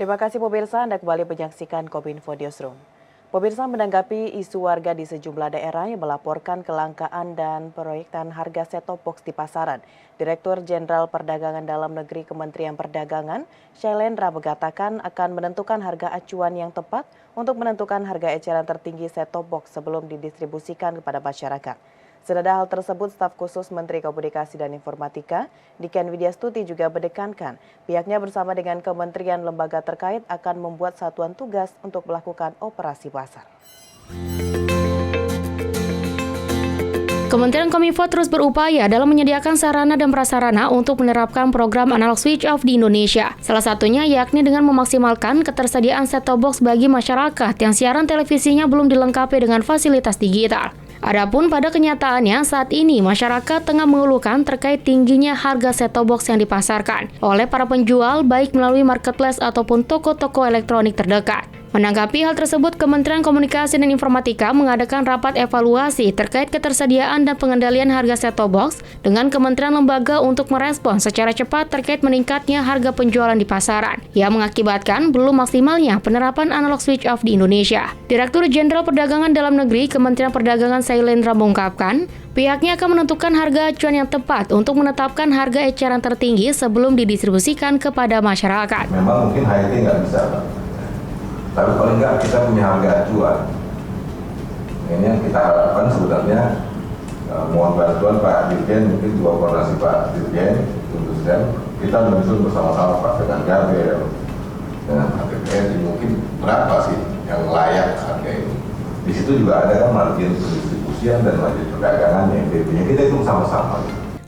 Terima kasih pemirsa, Anda kembali menyaksikan Kominfo Newsroom. Pemirsa menanggapi isu warga di sejumlah daerah yang melaporkan kelangkaan dan proyektan harga set-top box di pasaran. Direktur Jenderal Perdagangan Dalam Negeri Kementerian Perdagangan, Shailendra mengatakan akan menentukan harga acuan yang tepat untuk menentukan harga eceran tertinggi set-top box sebelum didistribusikan kepada masyarakat. Senada hal tersebut, staf khusus Menteri Komunikasi dan Informatika, Niken Widyastuti juga menekankan pihaknya bersama dengan kementerian lembaga terkait akan membuat satuan tugas untuk melakukan operasi pasar. Kementerian Kominfo terus berupaya dalam menyediakan sarana dan prasarana untuk menerapkan program analog switch off di Indonesia. Salah satunya yakni dengan memaksimalkan ketersediaan set-top box bagi masyarakat yang siaran televisinya belum dilengkapi dengan fasilitas digital. Adapun pada kenyataannya saat ini masyarakat tengah mengeluhkan terkait tingginya harga set-top box yang dipasarkan oleh para penjual baik melalui marketplace ataupun toko-toko elektronik terdekat. Menanggapi hal tersebut, Kementerian Komunikasi dan Informatika mengadakan rapat evaluasi terkait ketersediaan dan pengendalian harga set-top box dengan kementerian lembaga untuk merespons secara cepat terkait meningkatnya harga penjualan di pasaran yang mengakibatkan belum maksimalnya penerapan analog switch off di Indonesia. Direktur Jenderal Perdagangan Dalam Negeri Kementerian Perdagangan Shailendra mengungkapkan, pihaknya akan menentukan harga acuan yang tepat untuk menetapkan harga eceran tertinggi sebelum didistribusikan kepada masyarakat. Memang mungkin HIT nggak bisa, Pak. Tapi paling nggak kita punya harga acuan. Ini yang kita harapkan sebenarnya, mohon bantuan Pak Dirjen, mungkin juga koordinasi Pak Dirjen, khususnya kita menyusun bersama-sama Pak dengan Gabel, dengan APPS, mungkin berapa sih yang layak harga ini. Di situ juga ada kan margin pendistribusian dan margin perdagangan yang kita hitung sama-sama.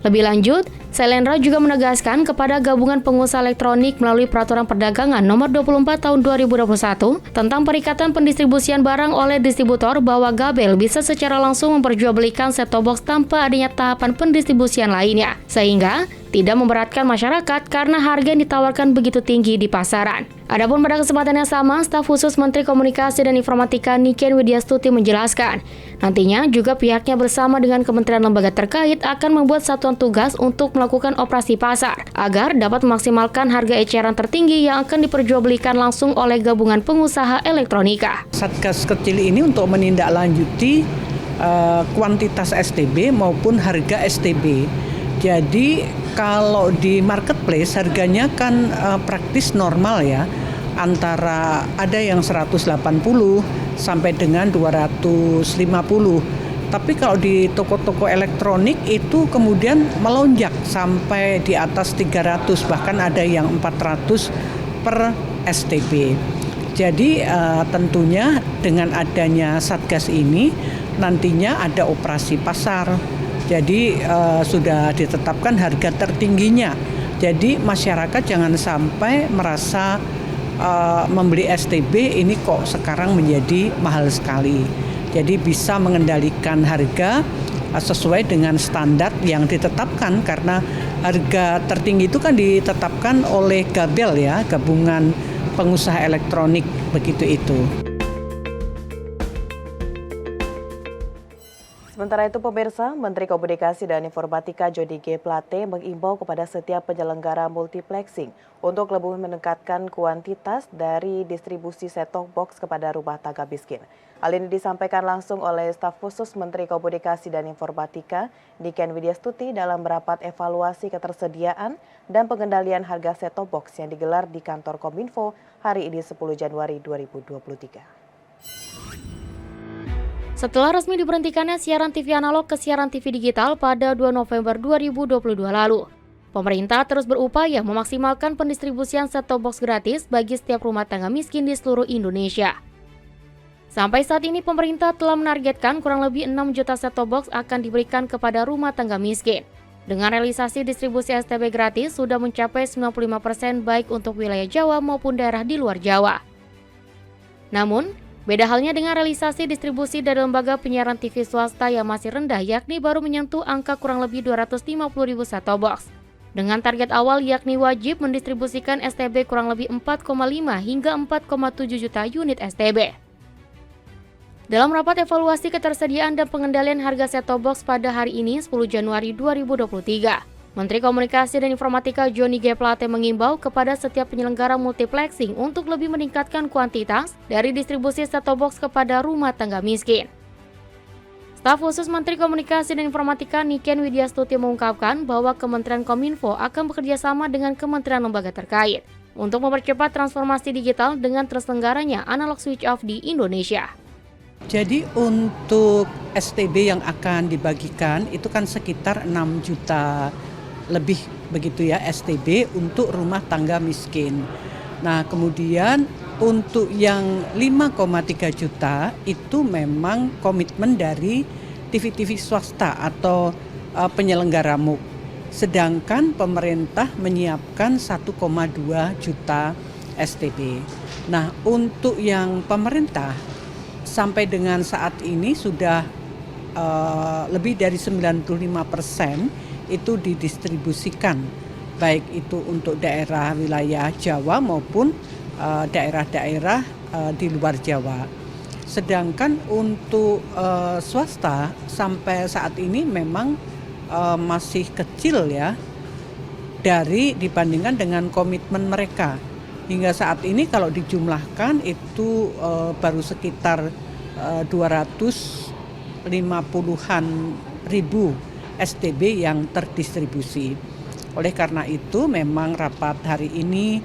Lebih lanjut, Shailendra juga menegaskan kepada Gabungan Pengusaha Elektronik melalui Peraturan Perdagangan Nomor 24 Tahun 2021 tentang perikatan pendistribusian barang oleh distributor bahwa Gabel bisa secara langsung memperjualbelikan set-top box tanpa adanya tahapan pendistribusian lainnya, sehingga tidak memberatkan masyarakat karena harga yang ditawarkan begitu tinggi di pasaran. Adapun pada kesempatan yang sama, staf khusus Menteri Komunikasi dan Informatika Niken Widyastuti menjelaskan, nantinya juga pihaknya bersama dengan kementerian lembaga terkait akan membuat satuan tugas untuk melakukan operasi pasar agar dapat memaksimalkan harga eceran tertinggi yang akan diperjualbelikan langsung oleh Gabungan Pengusaha Elektronika. Satgas kecil ini untuk menindaklanjuti kuantitas STB maupun harga STB. Jadi kalau di marketplace harganya kan praktis normal ya, antara ada yang 180 sampai dengan 250. Tapi kalau di toko-toko elektronik itu kemudian melonjak sampai di atas 300, bahkan ada yang 400 per STB. Jadi tentunya dengan adanya Satgas ini nantinya ada operasi pasar. Jadi sudah ditetapkan harga tertingginya. Jadi masyarakat jangan sampai merasa membeli STB ini kok sekarang menjadi mahal sekali. Jadi bisa mengendalikan harga sesuai dengan standar yang ditetapkan, karena harga tertinggi itu kan ditetapkan oleh Gabel ya, Gabungan Pengusaha Elektronik, begitu itu. Sementara itu pemirsa, Menteri Komunikasi dan Informatika Jody G. Plate mengimbau kepada setiap penyelenggara multiplexing untuk lebih meningkatkan kuantitas dari distribusi set-top box kepada rumah tangga miskin. Hal ini disampaikan langsung oleh staf khusus Menteri Komunikasi dan Informatika Niken Widyastuti dalam rapat evaluasi ketersediaan dan pengendalian harga set-top box yang digelar di kantor Kominfo hari ini 10 Januari 2023. Setelah resmi diberhentikannya siaran TV analog ke siaran TV digital pada 2 November 2022 lalu, pemerintah terus berupaya memaksimalkan pendistribusian set-top box gratis bagi setiap rumah tangga miskin di seluruh Indonesia. Sampai saat ini pemerintah telah menargetkan kurang lebih 6 juta set-top box akan diberikan kepada rumah tangga miskin. Dengan realisasi distribusi STB gratis sudah mencapai 95% baik untuk wilayah Jawa maupun daerah di luar Jawa. Namun, beda halnya dengan realisasi distribusi dari lembaga penyiaran TV swasta yang masih rendah, yakni baru menyentuh angka kurang lebih 250.000 set-top box. Dengan target awal yakni wajib mendistribusikan STB kurang lebih 4,5 hingga 4,7 juta unit STB. Dalam rapat evaluasi ketersediaan dan pengendalian harga set-top box pada hari ini 10 Januari 2023, Menteri Komunikasi dan Informatika Johnny G. Plate mengimbau kepada setiap penyelenggara multiplexing untuk lebih meningkatkan kuantitas dari distribusi set-top box kepada rumah tangga miskin. Staf khusus Menteri Komunikasi dan Informatika Niken Widyastuti mengungkapkan bahwa Kementerian Kominfo akan bekerja sama dengan kementerian lembaga terkait untuk mempercepat transformasi digital dengan terselenggaranya analog switch off di Indonesia. Jadi untuk STB yang akan dibagikan itu kan sekitar 6 juta lebih begitu ya STB untuk rumah tangga miskin. Nah kemudian untuk yang 5,3 juta itu memang komitmen dari TV-TV swasta atau penyelenggara MUK. Sedangkan pemerintah menyiapkan 1,2 juta STB. Nah untuk yang pemerintah sampai dengan saat ini sudah lebih dari 95% itu didistribusikan, baik itu untuk daerah wilayah Jawa maupun daerah-daerah di luar Jawa. Sedangkan untuk swasta sampai saat ini memang masih kecil ya dibandingkan dengan komitmen mereka. Hingga saat ini kalau dijumlahkan itu baru sekitar 250-an ribu STB yang terdistribusi. Oleh karena itu memang rapat hari ini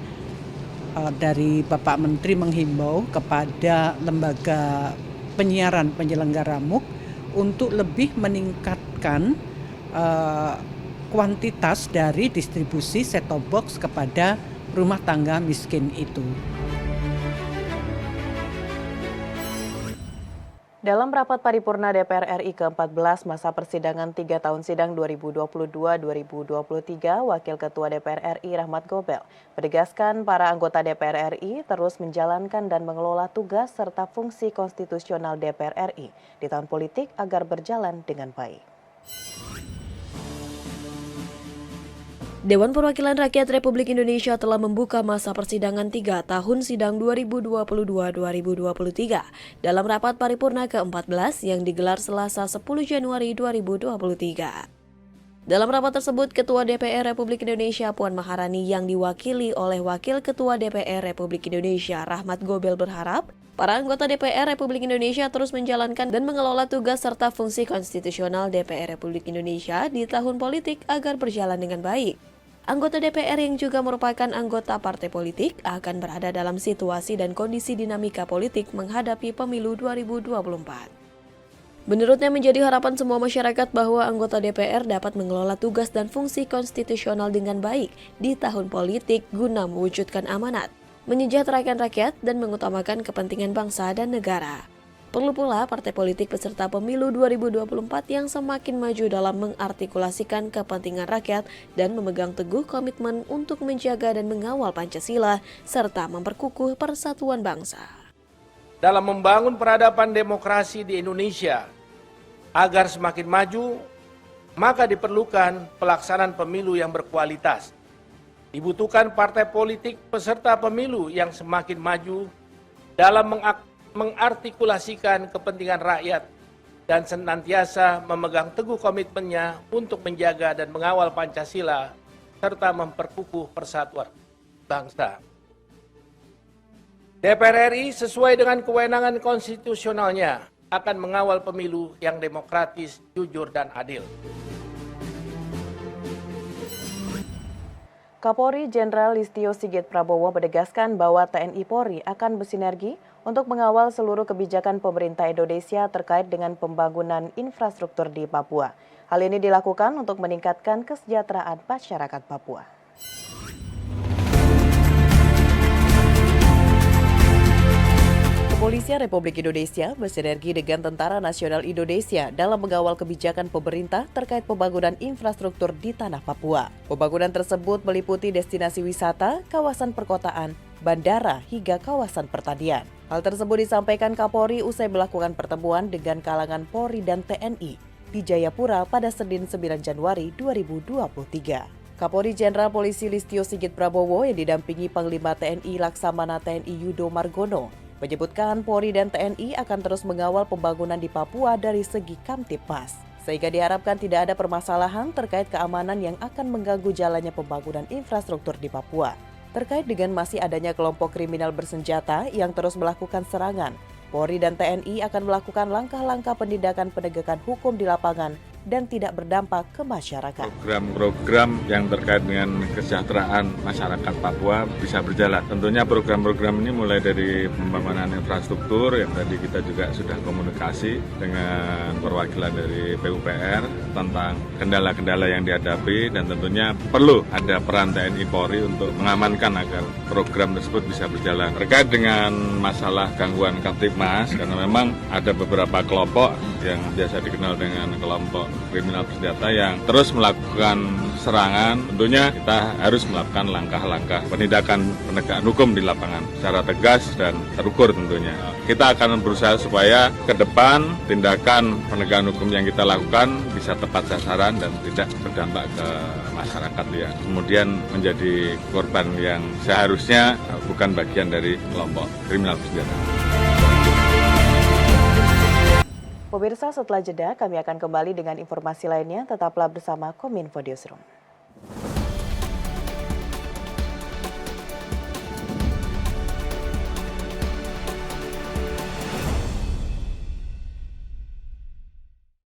dari Bapak Menteri menghimbau kepada lembaga penyiaran penyelenggara MUK untuk lebih meningkatkan kuantitas dari distribusi set-top box kepada rumah tangga miskin itu. Dalam rapat paripurna DPR RI ke-14 masa persidangan 3 tahun sidang 2022-2023, Wakil Ketua DPR RI Rahmat Gobel menegaskan para anggota DPR RI terus menjalankan dan mengelola tugas serta fungsi konstitusional DPR RI di tahun politik agar berjalan dengan baik. Dewan Perwakilan Rakyat Republik Indonesia telah membuka masa persidangan 3 tahun sidang 2022-2023 dalam rapat paripurna ke-14 yang digelar Selasa 10 Januari 2023. Dalam rapat tersebut, Ketua DPR Republik Indonesia Puan Maharani yang diwakili oleh Wakil Ketua DPR Republik Indonesia Rahmat Gobel berharap para anggota DPR Republik Indonesia terus menjalankan dan mengelola tugas serta fungsi konstitusional DPR Republik Indonesia di tahun politik agar berjalan dengan baik. Anggota DPR yang juga merupakan anggota partai politik akan berada dalam situasi dan kondisi dinamika politik menghadapi pemilu 2024. Menurutnya menjadi harapan semua masyarakat bahwa anggota DPR dapat mengelola tugas dan fungsi konstitusional dengan baik di tahun politik guna mewujudkan amanat, menyejahterakan rakyat dan mengutamakan kepentingan bangsa dan negara. Perlu pula partai politik peserta pemilu 2024 yang semakin maju dalam mengartikulasikan kepentingan rakyat dan memegang teguh komitmen untuk menjaga dan mengawal Pancasila serta memperkukuh persatuan bangsa. Dalam membangun peradaban demokrasi di Indonesia agar semakin maju, maka diperlukan pelaksanaan pemilu yang berkualitas. Dibutuhkan partai politik peserta pemilu yang semakin maju dalam mengartikulasikan kepentingan rakyat dan senantiasa memegang teguh komitmennya untuk menjaga dan mengawal Pancasila serta memperkukuh persatuan bangsa. DPR RI sesuai dengan kewenangan konstitusionalnya akan mengawal pemilu yang demokratis, jujur, dan adil. Kapolri Jenderal Listio Sigit Prabowo menegaskan bahwa TNI Polri akan bersinergi untuk mengawal seluruh kebijakan pemerintah Indonesia terkait dengan pembangunan infrastruktur di Papua. Hal ini dilakukan untuk meningkatkan kesejahteraan masyarakat Papua. Kepolisian Republik Indonesia bersinergi dengan Tentara Nasional Indonesia dalam mengawal kebijakan pemerintah terkait pembangunan infrastruktur di tanah Papua. Pembangunan tersebut meliputi destinasi wisata, kawasan perkotaan, bandara, hingga kawasan pertanian. Hal tersebut disampaikan Kapolri usai melakukan pertemuan dengan kalangan Polri dan TNI di Jayapura pada Senin 9 Januari 2023. Kapolri Jenderal Polisi Listio Sigit Prabowo yang didampingi Panglima TNI Laksamana TNI Yudo Margono menyebutkan Polri dan TNI akan terus mengawal pembangunan di Papua dari segi Kamtipmas. sehingga diharapkan tidak ada permasalahan terkait keamanan yang akan mengganggu jalannya pembangunan infrastruktur di Papua. Terkait dengan masih adanya kelompok kriminal bersenjata yang terus melakukan serangan, Polri dan TNI akan melakukan langkah-langkah penindakan penegakan hukum di lapangan dan tidak berdampak ke masyarakat. Program-program yang terkait dengan kesejahteraan masyarakat Papua bisa berjalan. Tentunya program-program ini mulai dari pembangunan infrastruktur yang tadi kita juga sudah komunikasi dengan perwakilan dari PUPR tentang kendala-kendala yang dihadapi dan tentunya perlu ada peran TNI Polri untuk mengamankan agar program tersebut bisa berjalan. Terkait dengan masalah gangguan Kamtibmas, karena memang ada beberapa kelompok yang biasa dikenal dengan kelompok kriminal bersenjata yang terus melakukan serangan, tentunya kita harus melakukan langkah-langkah penindakan penegakan hukum di lapangan secara tegas dan terukur tentunya. Kita akan berusaha supaya ke depan tindakan penegakan hukum yang kita lakukan bisa tepat sasaran dan tidak berdampak ke masyarakat yang kemudian menjadi korban yang seharusnya bukan bagian dari kelompok kriminal bersenjata. Pemirsa, setelah jeda kami akan kembali dengan informasi lainnya. Tetaplah bersama Kominfo Newsroom.